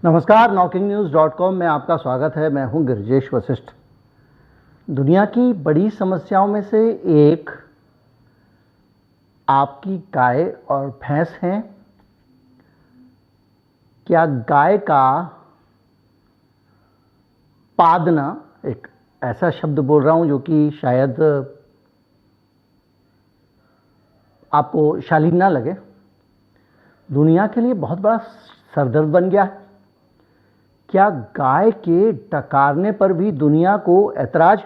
नमस्कार, NowKingNews.com में आपका स्वागत है। मैं हूं गिरिजेश वशिष्ठ। दुनिया की बड़ी समस्याओं में से एक आपकी गाय और भैंस हैं। क्या गाय का पादना, एक ऐसा शब्द बोल रहा हूं जो कि शायद आपको शालीन ना लगे, दुनिया के लिए बहुत बड़ा सरदर्द बन गया है। क्या गाय के डकारने पर भी दुनिया को ऐतराज?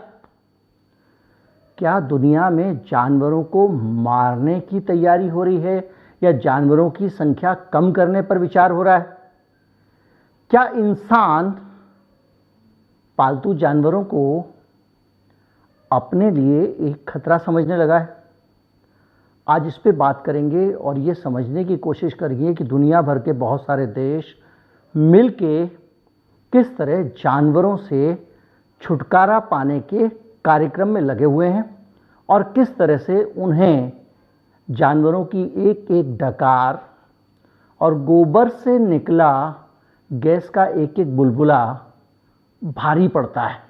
क्या दुनिया में जानवरों को मारने की तैयारी हो रही है या जानवरों की संख्या कम करने पर विचार हो रहा है? क्या इंसान पालतू जानवरों को अपने लिए एक खतरा समझने लगा है? आज इस पे बात करेंगे और ये समझने की कोशिश करेंगे कि दुनिया भर के बहुत सारे देश मिलके किस तरह जानवरों से छुटकारा पाने के कार्यक्रम में लगे हुए हैं और किस तरह से उन्हें जानवरों की एक एक डकार और गोबर से निकला गैस का एक एक बुलबुला भारी पड़ता है।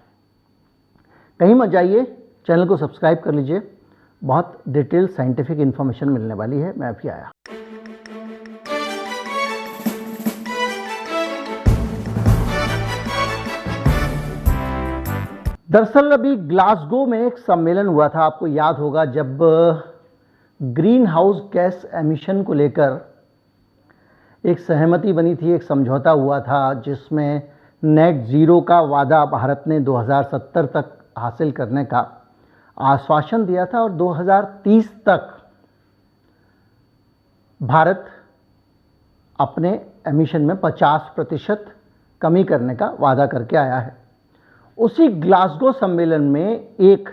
कहीं मत जाइए, चैनल को सब्सक्राइब कर लीजिए, बहुत डिटेल साइंटिफिक इंफॉर्मेशन मिलने वाली है। मैं अभी आया। दरअसल अभी ग्लासगो में एक सम्मेलन हुआ था, आपको याद होगा, जब ग्रीन हाउस गैस एमिशन को लेकर एक सहमति बनी थी, एक समझौता हुआ था जिसमें नेट ज़ीरो का वादा भारत ने 2070 तक हासिल करने का आश्वासन दिया था और 2030 तक भारत अपने एमिशन में 50% कमी करने का वादा करके आया है। उसी ग्लासगो सम्मेलन में एक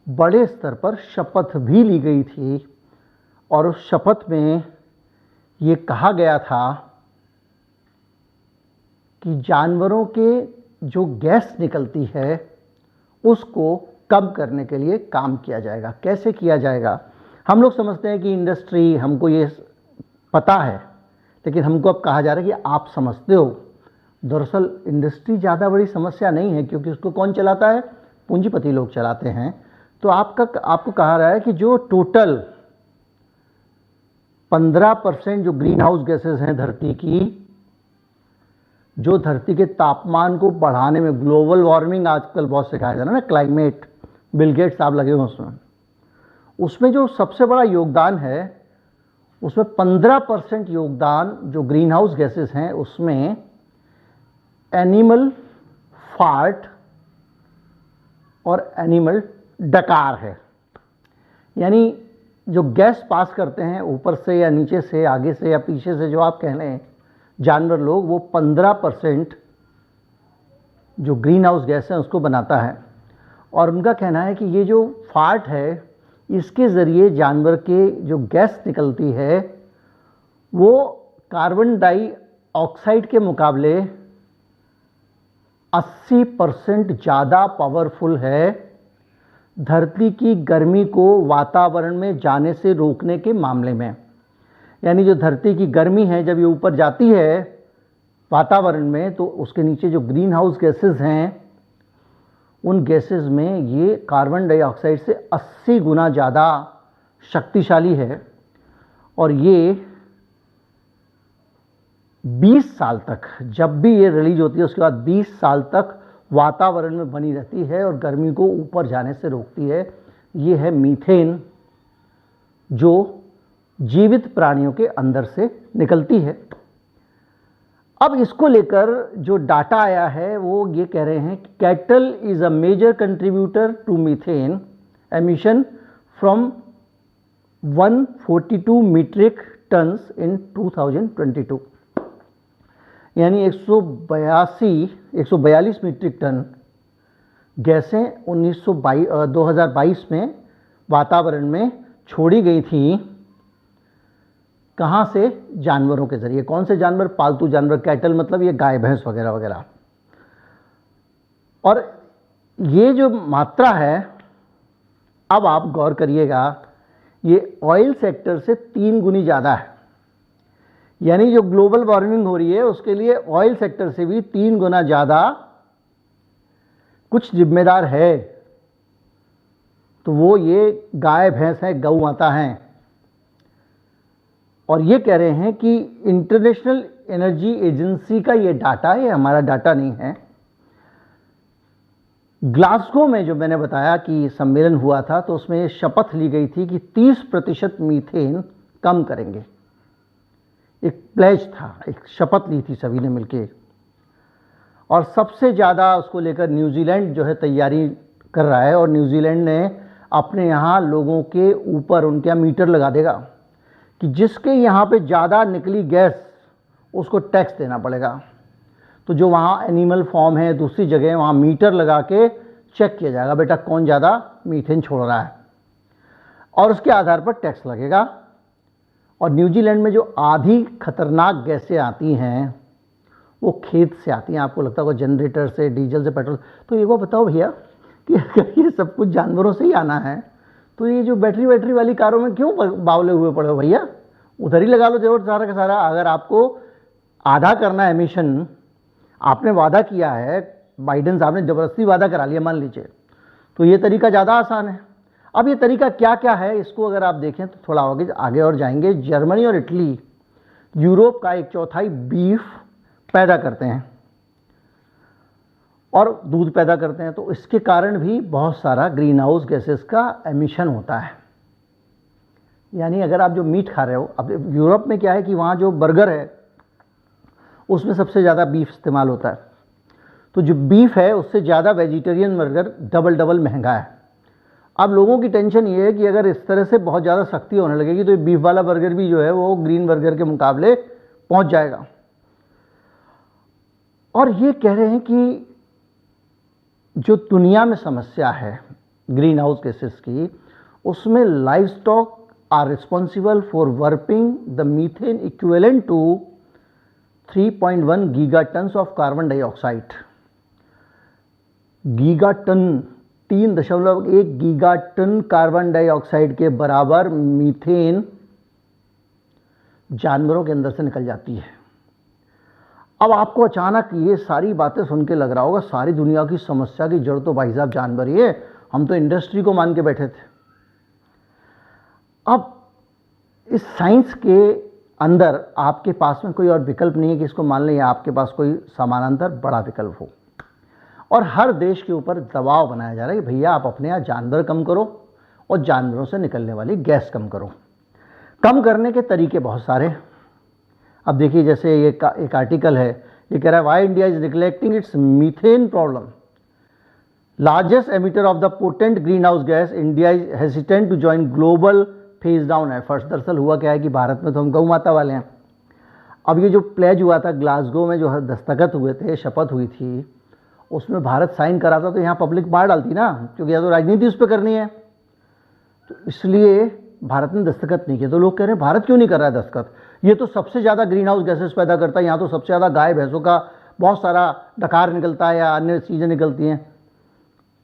बड़े स्तर पर शपथ भी ली गई थी और उस शपथ में ये कहा गया था कि जानवरों के जो गैस निकलती है उसको कम करने के लिए काम किया जाएगा। कैसे किया जाएगा? हम लोग समझते हैं कि इंडस्ट्री, हमको ये पता है, लेकिन हमको अब कहा जा रहा है कि आप समझते हो। दरअसल इंडस्ट्री ज़्यादा बड़ी समस्या नहीं है, क्योंकि उसको कौन चलाता है? पूंजीपति लोग चलाते हैं। तो आपको कहा रहा है कि जो टोटल 15% जो ग्रीन हाउस गैसेस हैं धरती की, जो धरती के तापमान को बढ़ाने में, ग्लोबल वार्मिंग आजकल बहुत सिखाया जा रहा है ना, क्लाइमेट, बिल गेट्स साहब लगे हुए उसमें जो सबसे बड़ा योगदान है, उसमें 15% योगदान जो ग्रीन हाउस गैसेस हैं उसमें एनिमल फार्ट और एनिमल डकार है। यानी जो गैस पास करते हैं ऊपर से या नीचे से, आगे से या पीछे से, जो आप कह रहे हैं जानवर लोग, वो 15% जो ग्रीन हाउस गैस है उसको बनाता है। और उनका कहना है कि ये जो फार्ट है, इसके ज़रिए जानवर के जो गैस निकलती है वो कार्बन डाइऑक्साइड के मुकाबले 80% ज़्यादा पावरफुल है धरती की गर्मी को वातावरण में जाने से रोकने के मामले में। यानी जो धरती की गर्मी है, जब ये ऊपर जाती है वातावरण में, तो उसके नीचे जो ग्रीन हाउस गैसेस हैं, उन गैसेस में ये कार्बन डाइऑक्साइड से 80 गुना ज़्यादा शक्तिशाली है। और ये 20 साल तक, जब भी ये रिलीज होती है उसके बाद 20 साल तक वातावरण में बनी रहती है और गर्मी को ऊपर जाने से रोकती है। ये है मीथेन, जो जीवित प्राणियों के अंदर से निकलती है। अब इसको लेकर जो डाटा आया है वो ये कह रहे हैं कि cattle is a major contributor to methane emission from 142 metric tons in 2022। यानी 142 मीट्रिक टन गैसें 2022 में वातावरण में छोड़ी गई थी। कहाँ से? जानवरों के जरिए। कौन से जानवर? पालतू जानवर, कैटल, मतलब ये गाय भैंस वगैरह वगैरह। और ये जो मात्रा है, अब आप गौर करिएगा, ये ऑयल सेक्टर से 3 गुनी ज़्यादा है। यानी जो ग्लोबल वार्मिंग हो रही है उसके लिए ऑयल सेक्टर से भी 3 गुना ज़्यादा कुछ जिम्मेदार है। तो वो ये गाय भैंस है, गौ माता हैं। और ये कह रहे हैं कि इंटरनेशनल एनर्जी एजेंसी का ये डाटा है, हमारा डाटा नहीं है। ग्लासगो में जो मैंने बताया कि सम्मेलन हुआ था, तो उसमें ये शपथ ली गई थी कि 30% मीथेन कम करेंगे। एक प्लेज था, एक शपथ ली थी सभी ने मिलके। और सबसे ज़्यादा उसको लेकर न्यूजीलैंड जो है तैयारी कर रहा है, और न्यूजीलैंड ने अपने यहाँ लोगों के ऊपर उनके यहाँ मीटर लगा देगा कि जिसके यहाँ पे ज़्यादा निकली गैस उसको टैक्स देना पड़ेगा। तो जो वहाँ एनिमल फॉर्म है, दूसरी जगह वहाँ मीटर लगा के चेक किया जाएगा, बेटा कौन ज़्यादा मीथेन छोड़ रहा है, और उसके आधार पर टैक्स लगेगा। और न्यूजीलैंड में जो आधी खतरनाक गैसें आती हैं वो खेत से आती हैं। आपको लगता होगा जनरेटर से, डीजल से, पेट्रोल। तो एक बार बताओ भैया कि अगर ये सब कुछ जानवरों से ही आना है तो ये जो बैटरी वाली कारों में क्यों बावले हुए पड़े हो भैया? उधर ही लगा लो जो सारा का सारा। अगर आपको आधा करना है एमिशन, आपने वादा किया है, बाइडेन साहब ने ज़बरदस्ती वादा करा लिया मान लीजिए, तो ये तरीका ज़्यादा आसान है। अब ये तरीका क्या क्या है, इसको अगर आप देखें तो थोड़ा आगे और जाएंगे। जर्मनी और इटली यूरोप का 1/4 बीफ पैदा करते हैं और दूध पैदा करते हैं, तो इसके कारण भी बहुत सारा ग्रीन हाउस गैसेस का एमिशन होता है। यानी अगर आप जो मीट खा रहे हो, अब यूरोप में क्या है कि वहाँ जो बर्गर है उसमें सबसे ज़्यादा बीफ इस्तेमाल होता है, तो जो बीफ है उससे ज़्यादा वेजिटेरियन बर्गर डबल महंगा है। अब लोगों की टेंशन ये है कि अगर इस तरह से बहुत ज़्यादा सख्ती होने लगेगी तो ये बीफ वाला बर्गर भी जो है वो ग्रीन बर्गर के मुकाबले पहुंच जाएगा। और ये कह रहे हैं कि जो दुनिया में समस्या है ग्रीन हाउस गैसेस की, उसमें live stock are responsible for warping the methane equivalent to 3.1 gigatons of carbon dioxide. Gigaton 3.1 gigaton carbon dioxide के बराबर मीथेन जानवरों के अंदर से निकल जाती है। अब आपको अचानक ये सारी बातें सुन के लग रहा होगा सारी दुनिया की समस्या की जड़ तो भाई साहब जानवर ही है, हम तो इंडस्ट्री को मान के बैठे थे। अब इस साइंस के अंदर आपके पास में कोई और विकल्प नहीं है कि इसको मान लें, या आपके पास कोई समानांतर बड़ा विकल्प हो। और हर देश के ऊपर दबाव बनाया जा रहा है कि भैया आप अपने यहाँ जानवर कम करो और जानवरों से निकलने वाली गैस कम करो। कम करने के तरीके बहुत सारे। अब देखिए जैसे ये एक आर्टिकल है, ये कह रहा है why India is neglecting its methane problem, largest emitter of the potent green house gas, India is hesitant to join global phase down efforts. दरअसल हुआ क्या है कि भारत में तो हम गौ माता वाले हैं। अब ये जो प्लेज हुआ था ग्लासगो में, जो दस्तखत हुए थे, शपथ हुई थी, उसमें भारत साइन कराता तो यहाँ पब्लिक मार डालती ना, क्योंकि या तो राजनीति उस पर करनी है, तो इसलिए भारत ने दस्तखत नहीं किया। तो लोग कह रहे हैं भारत क्यों नहीं कर रहा है दस्तखत, ये तो सबसे ज़्यादा ग्रीन हाउस गैसेस पैदा करता है, यहाँ तो सबसे ज़्यादा गाय भैंसों का बहुत सारा डकार निकलता है या अन्य चीज़ें निकलती हैं।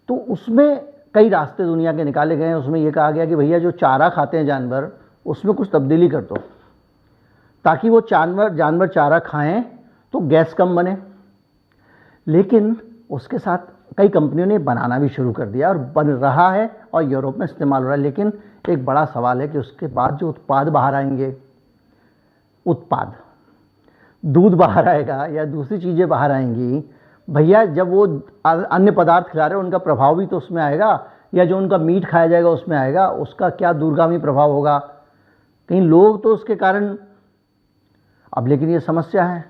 तो उसमें कई रास्ते दुनिया के निकाले गए हैं। उसमें यह कहा गया कि भैया जो चारा खाते हैं जानवर, उसमें कुछ तब्दीली कर दो ताकि वो जानवर चारा खाएं तो गैस कम बने। लेकिन उसके साथ कई कंपनियों ने बनाना भी शुरू कर दिया और बन रहा है और यूरोप में इस्तेमाल हो रहा है। लेकिन एक बड़ा सवाल है कि उसके बाद जो उत्पाद बाहर आएंगे, उत्पाद दूध बाहर आएगा या दूसरी चीज़ें बाहर आएंगी, भैया जब वो अन्य पदार्थ खिला रहे हैं उनका प्रभाव भी तो उसमें आएगा, या जो उनका मीट खाया जाएगा उसमें आएगा, उसका क्या दूरगामी प्रभाव होगा, कहीं लोग तो उसके कारण। अब लेकिन ये समस्या है।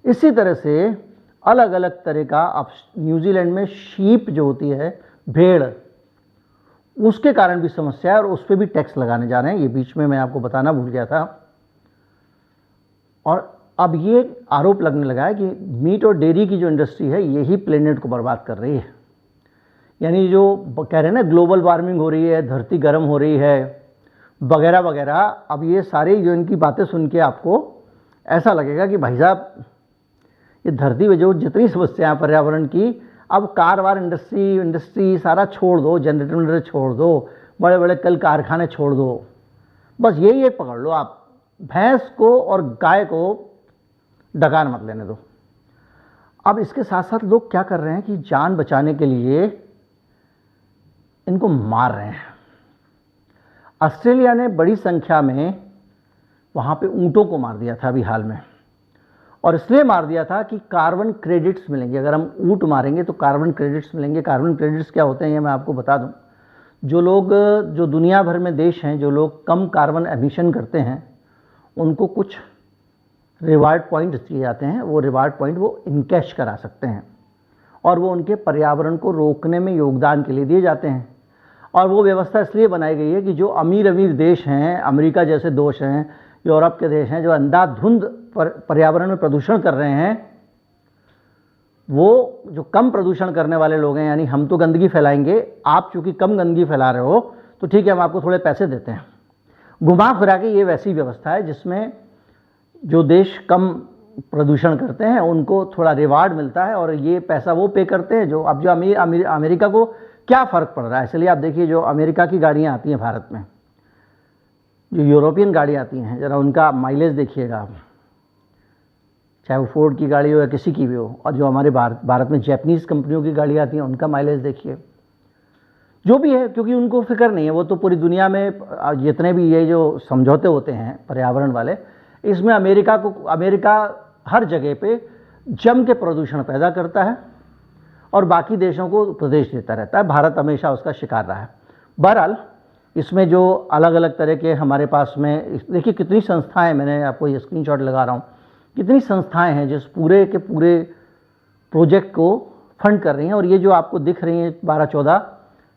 इसी तरह से अलग अलग तरह का, अब न्यूजीलैंड में शीप जो होती है, भेड़, उसके कारण भी समस्या है और उस पर भी टैक्स लगाने जा रहे हैं। ये बीच में मैं आपको बताना भूल गया था। और अब ये आरोप लगने लगा है कि मीट और डेयरी की जो इंडस्ट्री है यही प्लेनेट को बर्बाद कर रही है। यानी जो कह रहे हैं ना ग्लोबल वार्मिंग हो रही है, धरती गर्म हो रही है वगैरह वगैरह। अब ये सारे जो इनकी बातें सुन के आपको ऐसा लगेगा कि भाई साहब ये धरती में जो जितनी समस्याएं पर्यावरण की, अब कार वार इंडस्ट्री सारा छोड़ दो, जनरेटर छोड़ दो, बड़े बड़े कल कारखाने छोड़ दो, बस यही एक पकड़ लो आप, भैंस को और गाय को डकार मत लेने दो। अब इसके साथ साथ लोग क्या कर रहे हैं कि जान बचाने के लिए इनको मार रहे हैं। ऑस्ट्रेलिया ने बड़ी संख्या में वहाँ पे ऊँटों को मार दिया था अभी हाल में, और इसलिए मार दिया था कि कार्बन क्रेडिट्स मिलेंगे। अगर हम ऊँट मारेंगे तो कार्बन क्रेडिट्स मिलेंगे। कार्बन क्रेडिट्स क्या होते हैं ये मैं आपको बता दूं। जो दुनिया भर में देश हैं जो लोग कम कार्बन एमिशन करते हैं उनको कुछ रिवार्ड पॉइंट्स दिए जाते हैं। वो रिवार्ड पॉइंट वो इनकैश करा सकते हैं और वो उनके पर्यावरण को रोकने में योगदान के लिए दिए जाते हैं। और वो व्यवस्था इसलिए बनाई गई है कि जो अमीर देश हैं, अमेरिका जैसे देश हैं, यूरोप के देश हैं, जो अंधाधुंध पर्यावरण में प्रदूषण कर रहे हैं, वो जो कम प्रदूषण करने वाले लोग हैं, यानी हम तो गंदगी फैलाएंगे, आप चूंकि कम गंदगी फैला रहे हो तो ठीक है हम आपको थोड़े पैसे देते हैं। घुमा फिरा के ये वैसी व्यवस्था है जिसमें जो देश कम प्रदूषण करते हैं उनको थोड़ा रिवार्ड मिलता है और ये पैसा वो पे करते हैं जो अब जो अमेरिका को क्या फ़र्क पड़ रहा है। इसलिए आप देखिए जो अमेरिका की गाड़ियाँ आती हैं भारत में, जो यूरोपियन गाड़ी आती हैं, ज़रा उनका माइलेज देखिएगा आप, चाहे वो फोर्ड की गाड़ी हो या किसी की भी हो, और जो हमारे भारत में जैपनीज़ कंपनियों की गाड़ी आती हैं उनका माइलेज देखिए। जो भी है, क्योंकि उनको फिक्र नहीं है, वो तो पूरी दुनिया में जितने भी ये जो समझौते होते हैं पर्यावरण वाले, इसमें अमेरिका हर जगह पे जम के प्रदूषण पैदा करता है और बाकी देशों को उपदेश देता रहता है। भारत हमेशा उसका शिकार रहा है। बहरहाल इसमें जो अलग अलग तरह के हमारे पास में, देखिए कितनी संस्थाएं, मैंने आपको ये स्क्रीनशॉट लगा रहा हूँ, कितनी संस्थाएं हैं जिस पूरे के पूरे प्रोजेक्ट को फंड कर रही हैं। और ये जो आपको दिख रही हैं 12-14,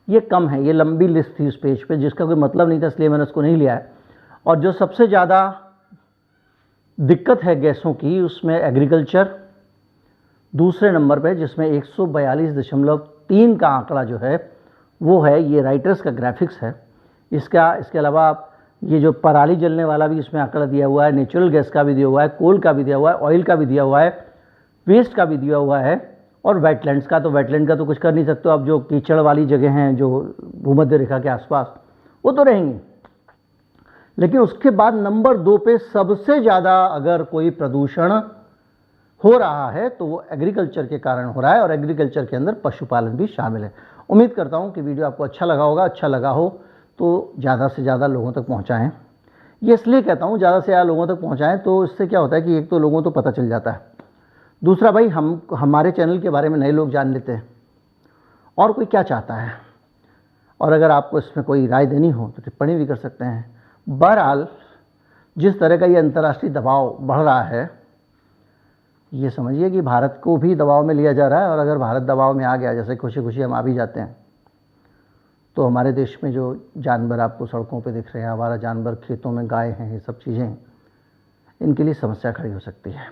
ये कम है, ये लंबी लिस्ट थी उस पेज पे जिसका कोई मतलब नहीं था, इसलिए मैंने उसको नहीं लिया है। और जो सबसे ज़्यादा दिक्कत है गैसों की, उसमें एग्रीकल्चर दूसरे नंबर पे, जिसमें 142.3 का आंकड़ा जो है वो है, ये राइटर्स का ग्राफिक्स है। इसके अलावा ये जो पराली जलने वाला भी इसमें आंकड़ा दिया हुआ है, नेचुरल गैस का भी दिया हुआ है, कोल का भी दिया हुआ है, ऑयल का भी दिया हुआ है, वेस्ट का भी दिया हुआ है, और वेटलैंड्स का। तो वेटलैंड का तो कुछ कर नहीं सकते अब, जो कीचड़ वाली जगह हैं जो भूमध्य रेखा के आसपास, वो तो रहेंगी। लेकिन उसके बाद नंबर 2 पे सबसे ज़्यादा अगर कोई प्रदूषण हो रहा है तो वो एग्रीकल्चर के कारण हो रहा है, और एग्रीकल्चर के अंदर पशुपालन भी शामिल है। उम्मीद करता हूँ कि वीडियो आपको अच्छा लगा होगा। अच्छा लगा हो तो ज़्यादा से ज़्यादा लोगों तक पहुँचाएँ। ये इसलिए कहता हूँ ज़्यादा से ज़्यादा लोगों तक पहुँचाएँ, तो इससे क्या होता है कि एक तो लोगों को पता चल जाता है, दूसरा भाई हमारे चैनल के बारे में नए लोग जान लेते हैं और कोई क्या चाहता है। और अगर आपको इसमें कोई राय देनी हो तो टिप्पणी भी कर सकते हैं। बहरहाल जिस तरह का ये अंतर्राष्ट्रीय दबाव बढ़ रहा है, ये समझिए कि भारत को भी दबाव में लिया जा रहा है। और अगर भारत दबाव में आ गया, जैसे खुशी खुशी हम आ भी जाते हैं, तो हमारे देश में जो जानवर आपको सड़कों पे दिख रहे हैं, हमारा जानवर, खेतों में गाय हैं, ये सब चीज़ें, इनके लिए समस्या खड़ी हो सकती है।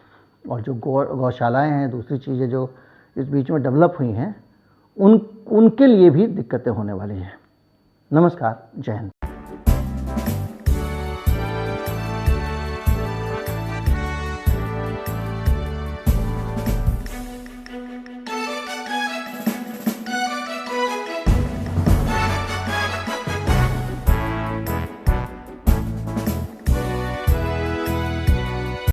और जो गौशालाएँ हैं, दूसरी चीज़ें जो इस बीच में डेवलप हुई हैं, उनके लिए भी दिक्कतें होने वाली हैं। नमस्कार, जय हिंद।